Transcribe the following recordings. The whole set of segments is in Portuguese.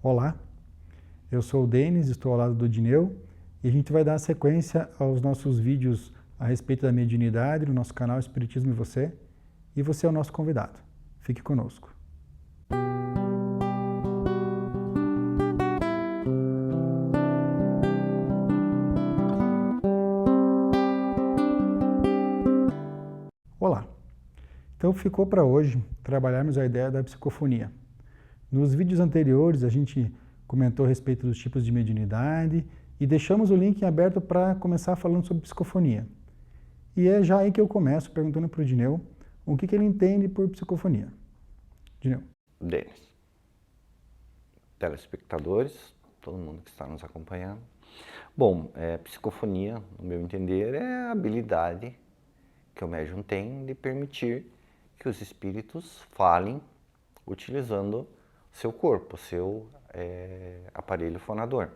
Olá, eu sou o Denis, estou ao lado do Dineu e a gente vai dar sequência aos nossos vídeos a respeito da mediunidade no nosso canal Espiritismo e você é o nosso convidado. Fique conosco. Olá, então ficou para hoje trabalharmos a ideia da psicofonia. Nos vídeos anteriores a gente comentou a respeito dos tipos de mediunidade e deixamos o link em aberto para começar falando sobre psicofonia. E é já aí que eu começo perguntando para o Dineu o que ele entende por psicofonia. Dineu. Denis, telespectadores, todo mundo que está nos acompanhando. Bom, psicofonia, no meu entender, é a habilidade que o médium tem de permitir que os espíritos falem utilizando seu corpo, seu aparelho fonador.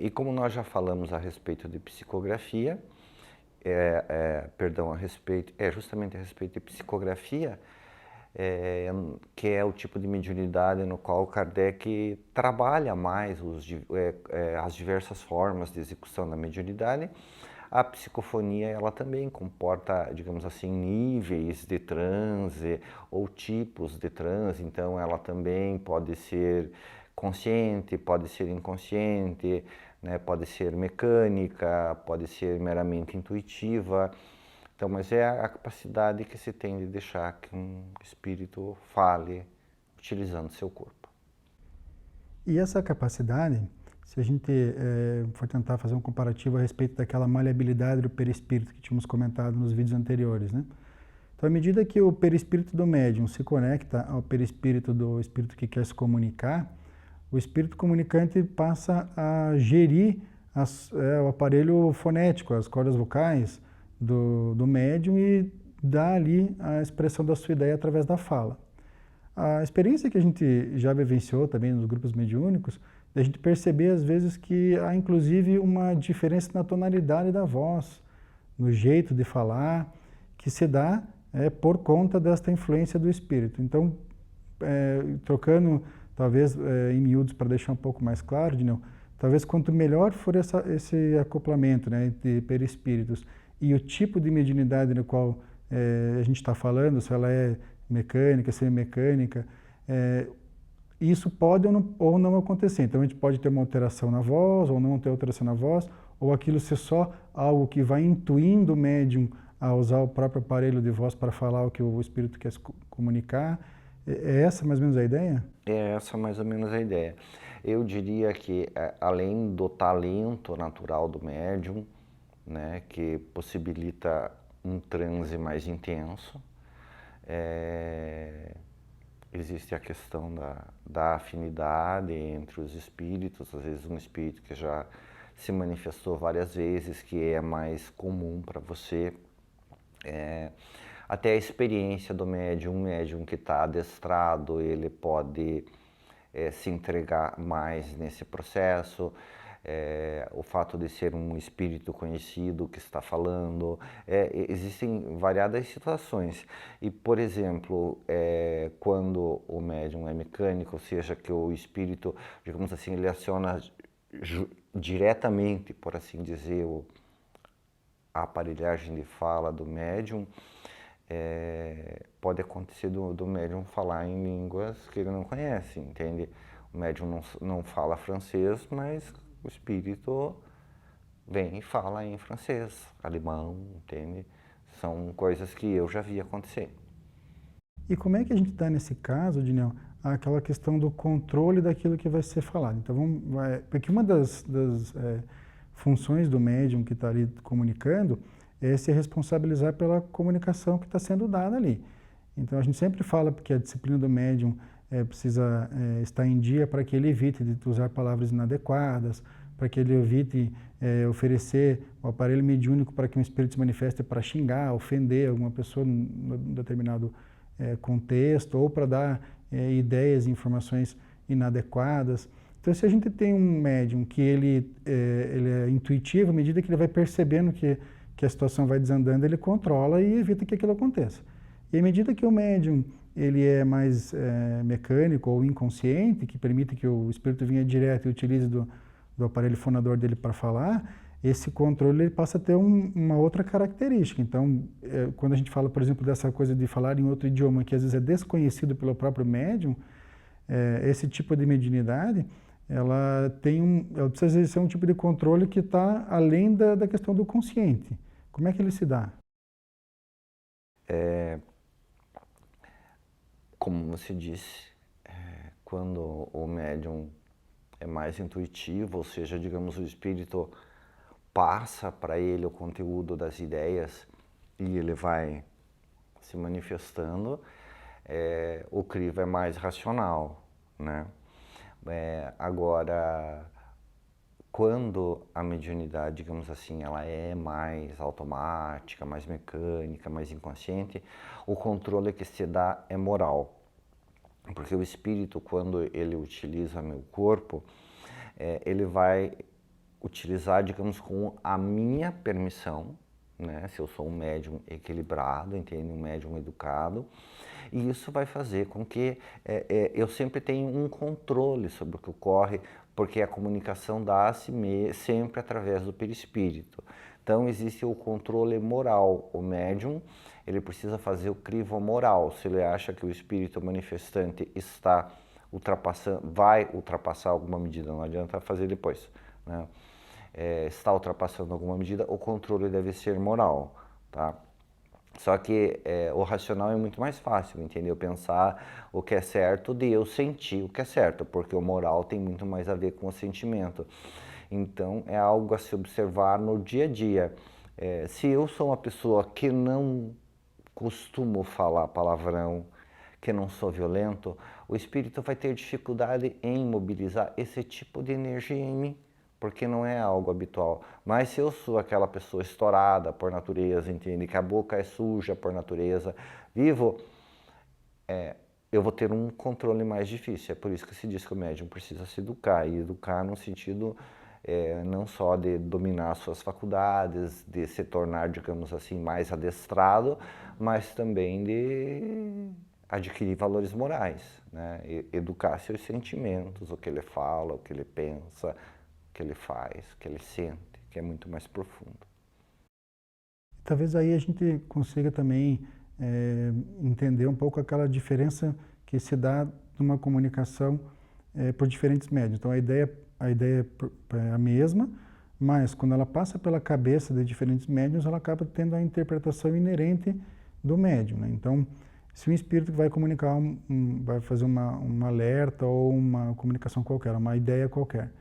E como nós já falamos a respeito de psicografia, justamente a respeito de psicografia, que é o tipo de mediunidade no qual Kardec trabalha mais as diversas formas de execução da mediunidade. A psicofonia, ela também comporta, digamos assim, níveis de transe ou tipos de transe, então ela também pode ser consciente, pode ser inconsciente, né? Pode ser mecânica, pode ser meramente intuitiva. Então, mas é a capacidade que se tem de deixar que um espírito fale utilizando seu corpo. E essa capacidade, se a gente for tentar fazer um comparativo a respeito daquela maleabilidade do perispírito que tínhamos comentado nos vídeos anteriores, né? Então, à medida que o perispírito do médium se conecta ao perispírito do espírito que quer se comunicar, o espírito comunicante passa a gerir o aparelho fonético, as cordas vocais do médium e dá ali a expressão da sua ideia através da fala. A experiência que a gente já vivenciou também nos grupos mediúnicos, a gente perceber às vezes que há inclusive uma diferença na tonalidade da voz, no jeito de falar, que se dá por conta desta influência do espírito. Então, trocando talvez em miúdos para deixar um pouco mais claro, Dineu, talvez quanto melhor for esse acoplamento, né, entre perispíritos e o tipo de mediunidade no qual a gente está falando, se ela é mecânica, semimecânica, isso pode ou não acontecer. Então a gente pode ter uma alteração na voz, ou não ter alteração na voz, ou aquilo ser só algo que vai intuindo o médium a usar o próprio aparelho de voz para falar o que o espírito quer comunicar. É essa mais ou menos a ideia? É essa mais ou menos a ideia. Eu diria que, além do talento natural do médium, né, que possibilita um transe mais intenso, existe a questão da afinidade entre os espíritos, às vezes um espírito que já se manifestou várias vezes, que é mais comum para você, até a experiência do médium, um médium que está adestrado, ele pode se entregar mais nesse processo, o fato de ser um espírito conhecido que está falando, existem variadas situações. E, por exemplo, quando o médium é mecânico, ou seja, que o espírito, digamos assim, ele aciona diretamente, por assim dizer, a aparelhagem de fala do médium, pode acontecer do médium falar em línguas que ele não conhece, entende? O médium não fala francês, mas o espírito vem e fala em francês, alemão, entende? São coisas que eu já vi acontecer. E como é que a gente está nesse caso, Dineu, aquela questão do controle daquilo que vai ser falado? Então, porque uma das funções do médium que está ali comunicando é se responsabilizar pela comunicação que está sendo dada ali. Então, a gente sempre fala que a disciplina do médium precisa estar em dia para que ele evite de usar palavras inadequadas, para que ele evite oferecer o aparelho mediúnico para que um espírito se manifeste para xingar, ofender alguma pessoa num determinado contexto, ou para dar ideias e informações inadequadas. Então, se a gente tem um médium que ele é intuitivo, à medida que ele vai percebendo que a situação vai desandando, ele controla e evita que aquilo aconteça. E à medida que o médium ele é mais mecânico ou inconsciente, que permite que o espírito venha direto e utilize do aparelho fonador dele para falar, esse controle ele passa a ter uma outra característica. Então, quando a gente fala, por exemplo, dessa coisa de falar em outro idioma que às vezes é desconhecido pelo próprio médium, esse tipo de mediunidade, ela precisa exercer um tipo de controle que está além da questão do consciente. Como é que ele se dá? Como você disse, quando o médium é mais intuitivo, ou seja, digamos, o espírito passa para ele o conteúdo das ideias e ele vai se manifestando, o crivo é mais racional, né? Agora, quando a mediunidade, digamos assim, ela é mais automática, mais mecânica, mais inconsciente, o controle que se dá é moral. Porque o espírito, quando ele utiliza meu corpo, ele vai utilizar, digamos, com a minha permissão, né? Se eu sou um médium equilibrado, entende? Um médium educado, e isso vai fazer com que eu sempre tenha um controle sobre o que ocorre, porque a comunicação dá-se sempre através do perispírito. Então existe o controle moral. O médium, ele precisa fazer o crivo moral. Se ele acha que o espírito manifestante está vai ultrapassar alguma medida, não adianta fazer depois, né? Está ultrapassando alguma medida, o controle deve ser moral, tá? Só que o racional é muito mais fácil, entendeu? Pensar o que é certo de eu sentir o que é certo, porque o moral tem muito mais a ver com o sentimento. Então, é algo a se observar no dia a dia. Se eu sou uma pessoa que não costumo falar palavrão, que não sou violento, o espírito vai ter dificuldade em mobilizar esse tipo de energia em mim, porque não é algo habitual. Mas se eu sou aquela pessoa estourada por natureza, entende? Que a boca é suja por natureza, vivo, eu vou ter um controle mais difícil. É por isso que se diz que o médium precisa se educar, e educar no sentido não só de dominar suas faculdades, de se tornar, digamos assim, mais adestrado, mas também de adquirir valores morais, né? Educar seus sentimentos, o que ele fala, o que ele pensa, o que ele faz, o que ele sente, que é muito mais profundo. Talvez aí a gente consiga também entender um pouco aquela diferença que se dá numa comunicação por diferentes médios. Então a ideia é a mesma, mas quando ela passa pela cabeça de diferentes médiuns, ela acaba tendo a interpretação inerente do médium, né? Então, se um espírito vai comunicar, vai fazer um alerta ou uma comunicação qualquer, uma ideia qualquer,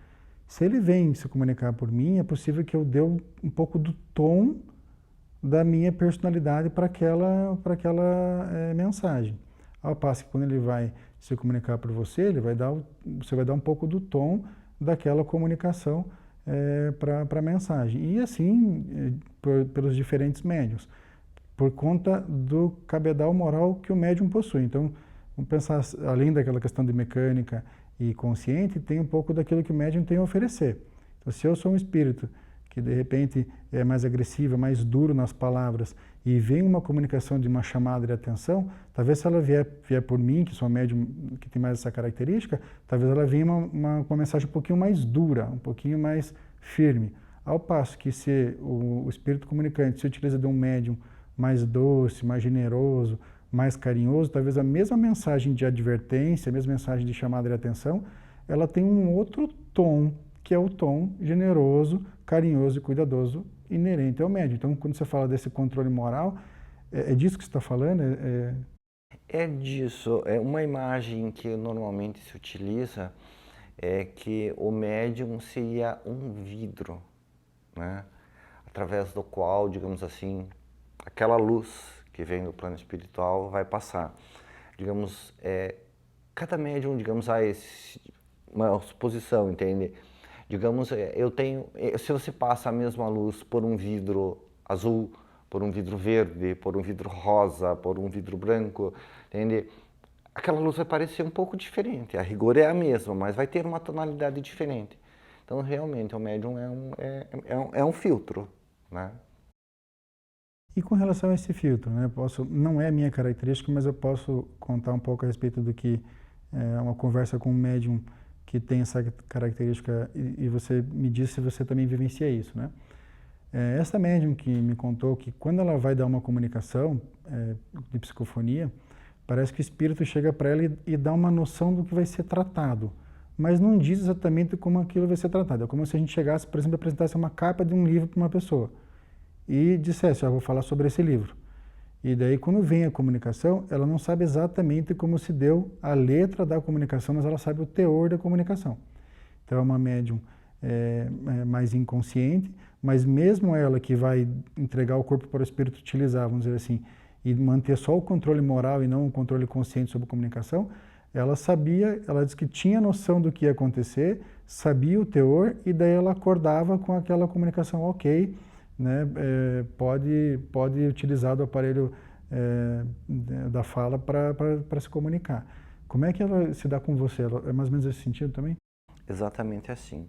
se ele vem se comunicar por mim, é possível que eu dê um pouco do tom da minha personalidade para aquela mensagem. Ao passo que quando ele vai se comunicar por você, você vai dar um pouco do tom daquela comunicação para a mensagem. E assim, pelos diferentes médiuns, por conta do cabedal moral que o médium possui. Então, vamos pensar, além daquela questão de mecânica e consciente, tem um pouco daquilo que o médium tem a oferecer. Então, se eu sou um espírito que de repente é mais agressivo, mais duro nas palavras, e vem uma comunicação de uma chamada de atenção, talvez se ela vier por mim, que sou um médium que tem mais essa característica, talvez ela venha uma mensagem um pouquinho mais dura, um pouquinho mais firme. Ao passo que se o espírito comunicante se utiliza de um médium mais doce, mais generoso, mais carinhoso, talvez a mesma mensagem de advertência, a mesma mensagem de chamada de atenção, ela tem um outro tom, que é o tom generoso, carinhoso e cuidadoso inerente ao médium. Então, quando você fala desse controle moral, é disso que você está falando? É disso. É uma imagem que normalmente se utiliza é que o médium seria um vidro, né? Através do qual, digamos assim, aquela luz que vem do plano espiritual vai passar. Digamos, cada médium, digamos, uma suposição, entende? Digamos, se você passa a mesma luz por um vidro azul, por um vidro verde, por um vidro rosa, por um vidro branco, entende? Aquela luz vai parecer um pouco diferente. A rigor é a mesma, mas vai ter uma tonalidade diferente. Então, realmente, o médium é um filtro, né? E com relação a esse filtro, né, não é a minha característica, mas eu posso contar um pouco a respeito do que é uma conversa com um médium que tem essa característica e você me diz se você também vivencia isso, né? Essa médium que me contou que quando ela vai dar uma comunicação de psicofonia, parece que o espírito chega para ela e dá uma noção do que vai ser tratado, mas não diz exatamente como aquilo vai ser tratado. É como se a gente chegasse, por exemplo, apresentasse uma capa de um livro para uma pessoa e dissesse, vou falar sobre esse livro. E daí, quando vem a comunicação, ela não sabe exatamente como se deu a letra da comunicação, mas ela sabe o teor da comunicação. Então, é uma médium mais inconsciente, mas mesmo ela que vai entregar o corpo para o espírito utilizar, vamos dizer assim, e manter só o controle moral e não o controle consciente sobre a comunicação, ela sabia, ela disse que tinha noção do que ia acontecer, sabia o teor, e daí ela acordava com aquela comunicação ok, né, pode utilizar do aparelho da fala para se comunicar. Como é que ela se dá com você? É mais ou menos esse sentido também? Exatamente assim.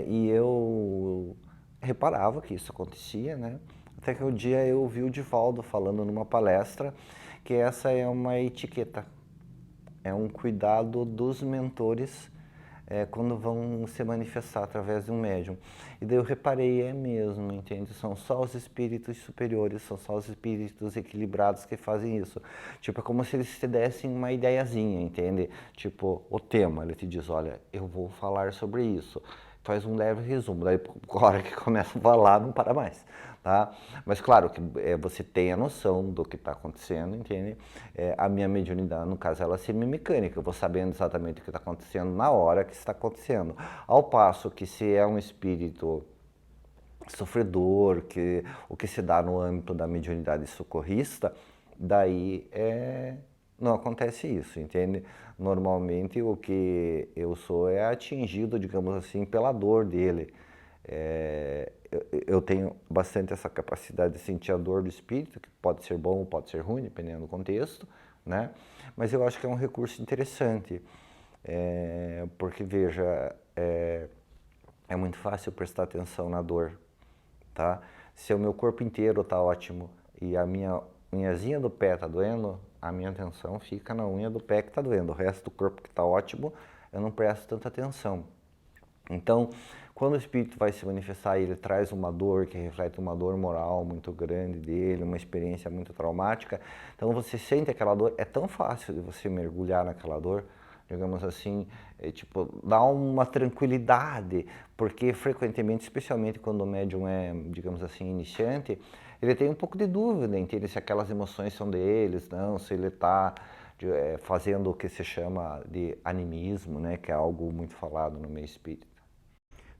E eu reparava que isso acontecia, né? Até que um dia eu ouvi o Divaldo falando numa palestra que essa é uma etiqueta, é um cuidado dos mentores quando vão se manifestar através de um médium. E daí eu reparei, é mesmo, entende? São só os espíritos superiores, são só os espíritos equilibrados que fazem isso. Tipo, é como se eles te dessem uma ideiazinha, entende? Tipo, o tema, ele te diz, olha, eu vou falar sobre isso. Faz um leve resumo, daí a hora que começa a falar não para mais, tá? Mas claro que você tem a noção do que está acontecendo, entende? A minha mediunidade, no caso, ela é semi-mecânica, eu vou sabendo exatamente o que está acontecendo na hora que está acontecendo. Ao passo que se é um espírito sofredor, o que se dá no âmbito da mediunidade socorrista, daí não acontece isso, entende? Normalmente o que eu sou é atingido, digamos assim, pela dor dele. Eu tenho bastante essa capacidade de sentir a dor do espírito, que pode ser bom ou pode ser ruim, dependendo do contexto, né? Mas eu acho que é um recurso interessante, porque, veja, é muito fácil prestar atenção na dor, tá? Se o meu corpo inteiro está ótimo e a minha unhazinha do pé está doendo, a minha atenção fica na unha do pé que está doendo. O resto do corpo que está ótimo, eu não presto tanta atenção. Então, quando o espírito vai se manifestar e ele traz uma dor que reflete uma dor moral muito grande dele, uma experiência muito traumática, então você sente aquela dor, é tão fácil de você mergulhar naquela dor, digamos assim, tipo, dá uma tranquilidade, porque frequentemente, especialmente quando o médium é, digamos assim, iniciante, ele tem um pouco de dúvida, entende? Se aquelas emoções são deles, não, se ele está fazendo o que se chama de animismo, né, que é algo muito falado no meio espírita.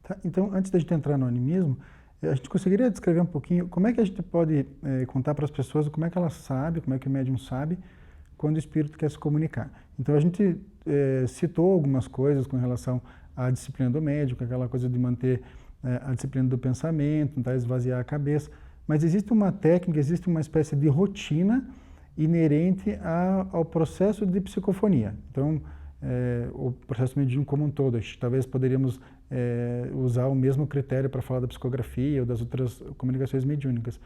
Tá, então, antes da gente entrar no animismo, a gente conseguiria descrever um pouquinho como é que a gente pode contar para as pessoas como é que ela sabe, como é que o médium sabe quando o espírito quer se comunicar. Então, a gente citou algumas coisas com relação à disciplina do médium, aquela coisa de manter a disciplina do pensamento, tentar esvaziar a cabeça, mas existe uma técnica, existe uma espécie de rotina inerente ao processo de psicofonia. Então, o processo mediúnico como um todo, talvez poderíamos usar o mesmo critério para falar da psicografia ou das outras comunicações mediúnicas.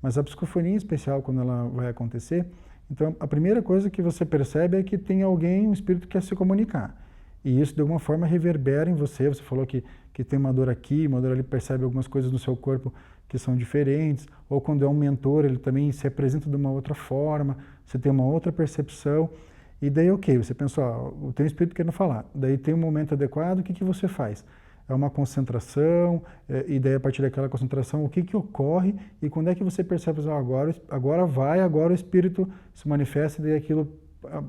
Mas a psicofonia em especial, quando ela vai acontecer, então a primeira coisa que você percebe é que tem alguém, um espírito que quer se comunicar. E isso de alguma forma reverbera em você. Você falou que tem uma dor aqui, uma dor ali, percebe algumas coisas no seu corpo que são diferentes. Ou quando é um mentor, ele também se apresenta de uma outra forma, você tem uma outra percepção. E daí, ok, você pensou, o teu espírito querendo falar. Daí tem um momento adequado, o que você faz? É uma concentração, e daí a partir daquela concentração, o que ocorre e quando é que você percebe, agora o espírito se manifesta e daí aquilo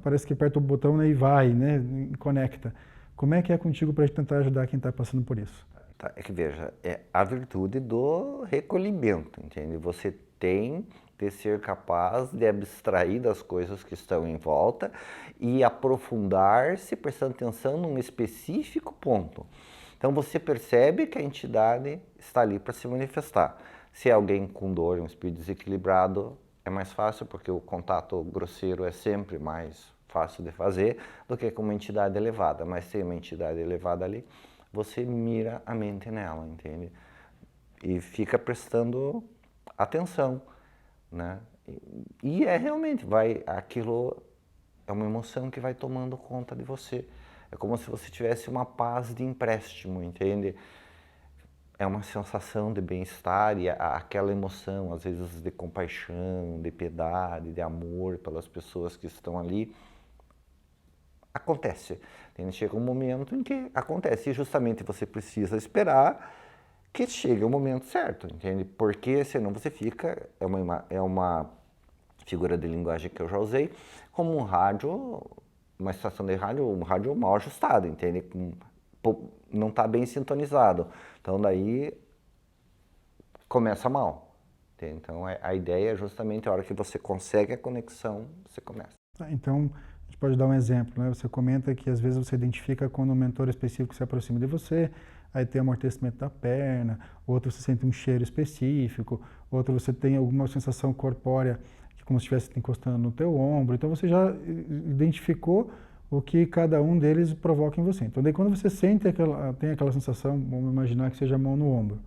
parece que aperta o botão, né, e vai, né, e conecta. Como é que é contigo para tentar ajudar quem está passando por isso? Tá, é que veja, é a virtude do recolhimento, entende? Você tem de ser capaz de abstrair das coisas que estão em volta e aprofundar-se prestando atenção num específico ponto. Então você percebe que a entidade está ali para se manifestar. Se é alguém com dor, um espírito desequilibrado, é mais fácil porque o contato grosseiro é sempre mais fácil de fazer do que com uma entidade elevada. Mas se tem uma entidade elevada ali, você mira a mente nela, entende? E fica prestando atenção. né? E realmente, aquilo é uma emoção que vai tomando conta de você. É como se você tivesse uma paz de empréstimo, entende? É uma sensação de bem-estar e aquela emoção, às vezes, de compaixão, de piedade, de amor pelas pessoas que estão ali, acontece. Chega um momento em que acontece e justamente você precisa esperar que chegue o momento certo, entende? Porque senão você fica, é uma figura de linguagem que eu já usei, como um rádio, uma estação de rádio, um rádio mal ajustado, entende? Não está bem sintonizado. Então daí começa mal. Entende? Então a ideia é justamente a hora que você consegue a conexão, você começa. Então, a gente pode dar um exemplo, né? Você comenta que às vezes você identifica quando um mentor específico se aproxima de você, aí tem amortecimento da perna, outro você sente um cheiro específico, outro você tem alguma sensação corpórea, que como se estivesse encostando no teu ombro. Então você já identificou o que cada um deles provoca em você. Então daí quando você tem aquela sensação, vamos imaginar que seja a mão no ombro.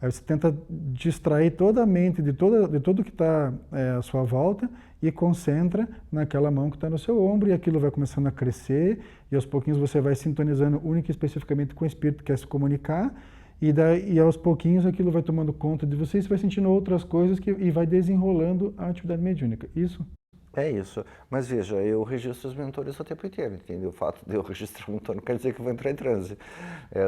Aí você tenta distrair toda a mente de tudo que está à sua volta e concentra naquela mão que está no seu ombro, e aquilo vai começando a crescer, e aos pouquinhos você vai sintonizando única e especificamente com o espírito que quer se comunicar, e aos pouquinhos aquilo vai tomando conta de você, e você vai sentindo outras coisas e vai desenrolando a atividade mediúnica. Isso? É isso. Mas veja, eu registro os mentores o tempo inteiro, entendeu? O fato de eu registrar um mentor não quer dizer que eu vou entrar em transe,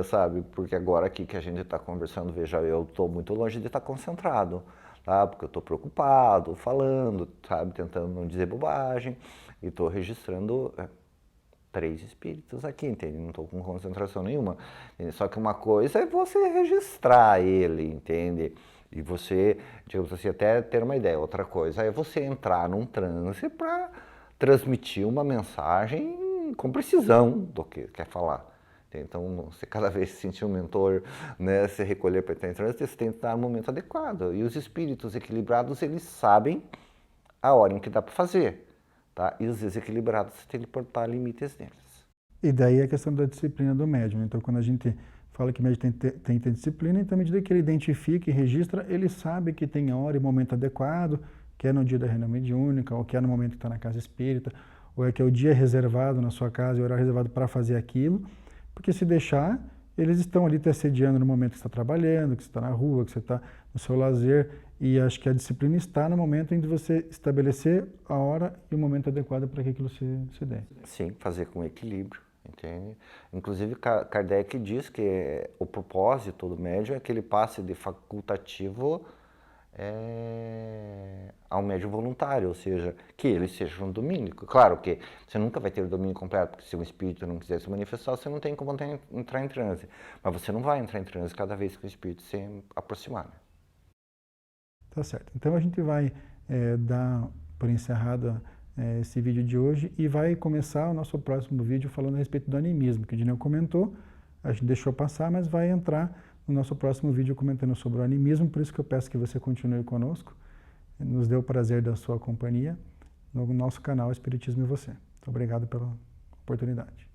sabe? Porque agora aqui que a gente está conversando, veja, eu estou muito longe de estar concentrado, tá? Porque eu estou preocupado, falando, sabe? Tentando não dizer bobagem, e estou registrando 3 espíritos aqui, entende? Não estou com concentração nenhuma. Só que uma coisa é você registrar ele, entende? E você, digamos assim, até ter uma ideia. Outra coisa é você entrar num transe para transmitir uma mensagem com precisão do que quer falar. Então, você cada vez se sentir um mentor, né, se recolher para entrar em transe, você tem que estar no momento adequado. E os espíritos equilibrados, eles sabem a hora em que dá para fazer. Tá? E os desequilibrados, você tem que botar limites neles. E daí a questão da disciplina do médium. Então, quando a gente fala que o médium tem que ter disciplina, então, à medida que ele identifica e registra, ele sabe que tem a hora e momento adequado, que é no dia da reunião mediúnica, ou que é no momento que está na casa espírita, ou é que é o dia reservado na sua casa, o horário reservado para fazer aquilo, porque se deixar, eles estão ali te assediando no momento que você está trabalhando, que você está na rua, que você está no seu lazer, e acho que a disciplina está no momento em que você estabelecer a hora e o momento adequado para que aquilo se dê. Sim, fazer com equilíbrio, entende? Inclusive, Kardec diz que o propósito do médium é que ele passe de facultativo ao médium voluntário, ou seja, que ele seja um domínico. Claro que você nunca vai ter o domínio completo, porque se um espírito não quiser se manifestar, você não tem como entrar em transe. Mas você não vai entrar em transe cada vez que o espírito se aproximar. Né? Tá certo. Então a gente vai dar por encerrado esse vídeo de hoje e vai começar o nosso próximo vídeo falando a respeito do animismo, que o Dineu comentou, a gente deixou passar, mas vai entrar no nosso próximo vídeo comentando sobre o animismo, por isso que eu peço que você continue conosco. Nos deu o prazer da sua companhia no nosso canal Espiritismo e Você. Muito obrigado pela oportunidade.